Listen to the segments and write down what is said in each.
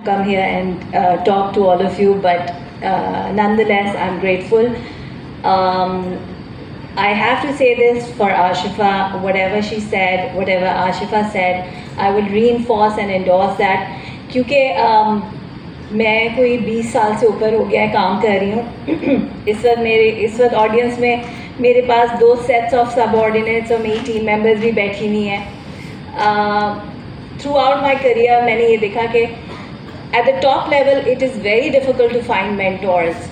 come here and talk to all of you, but nonetheless, I'm grateful. I have to say this for Ashifa, whatever she said, whatever Ashifa said, I will reinforce and endorse that, क्योंकि मैं कोई 20 साल से ऊपर हो गया है काम कर रही हूँ. इस वक्त ऑडियंस में मेरे पास 2 सेट्स ऑफ सबऑर्डिनेट्स और मेरी टीम मेंबर्स भी बैठी हुई हैं. थ्रू आउट माई करियर मैंने ये देखा कि at the top level it is very difficult to find mentors.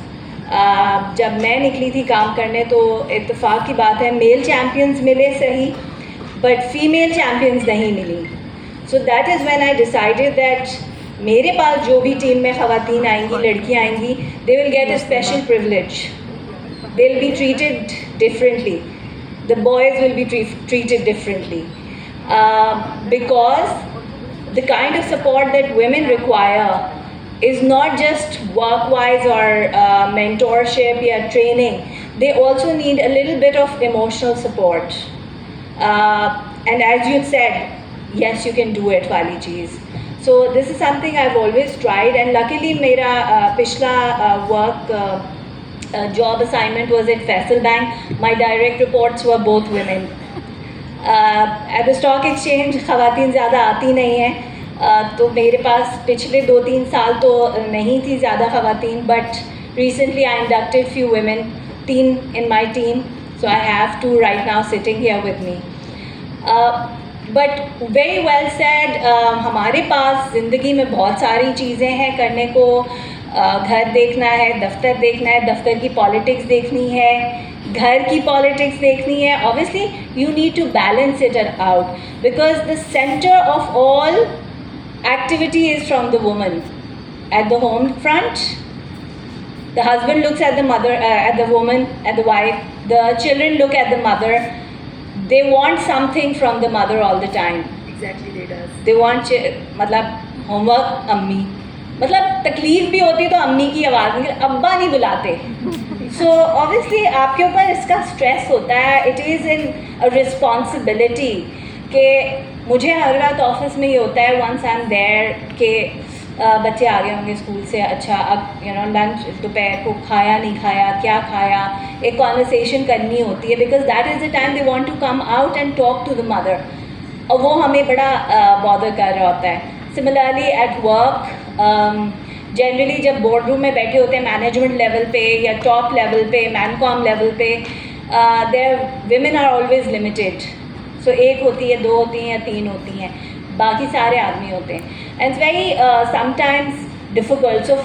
जब मैं निकली थी काम करने तो इत्तेफाक की बात है मेल चैम्पियंस मिले सही बट फीमेल चैम्पियंस नहीं मिली. So that is when I decided that मेरे पास जो भी टीम में ख़वातीन आएंगी, लड़कियाँ आएंगी, they will get a special privilege. They will be treated differently. The boys will be treated differently because the kind of support that women require is not just work-wise or mentorship or training. They also need a little bit of emotional support. And as you said, yes, you can do it, Wali Cheese. So this is something I've always tried, and luckily mera pishla work job assignment was at Faisal Bank. My direct reports were both women. At the stock exchange ख़वातीन ज़्यादा आती नहीं हैं, तो मेरे पास पिछले 2-3 साल तो नहीं थी ज़्यादा ख़वातीन, but recently I inducted few women, 3 in my team, so I have 2 right now sitting here with me. But very well said. हमारे पास ज़िंदगी में बहुत सारी चीज़ें हैं करने को. घर देखना है, दफ्तर देखना है, दफ्तर की पॉलिटिक्स देखनी है, घर की पॉलिटिक्स देखनी है. Obviously you need to balance it out because the centre of all activity is from the woman at the home front. The husband looks at the mother, at the woman, at the wife. The children look at the mother. They want something from the mother all the time. Exactly they want मतलब homework अम्मी, मतलब तकलीफ भी होती है तो अम्मी की आवाज़ निकल, अब्बा नहीं बुलाते. सो ऑब्वियसली आपके ऊपर इसका स्ट्रेस होता है. It is in a responsibility कि मुझे हर वक्त ऑफिस में ये होता है वंस आई एम देयर कि बच्चे आ गए होंगे स्कूल से, अच्छा अब लंच दोपहर को खाया नहीं खाया, क्या खाया, एक कॉन्वर्सेशन करनी होती है because that is the time they want to come out and talk to the mother, और वो हमें बड़ा बॉदर कर रहा होता है. सिमिलरली एट वर्क जनरली जब बोर्ड रूम में बैठे होते हैं मैनेजमेंट लेवल पे या टॉप लेवल पे, मैनकॉम लेवल पे, there women are always limited. So 1 होती है, 2 होती हैं या 3 होती हैं, बाकी सारे आदमी होते हैं. And it's very sometimes difficult. So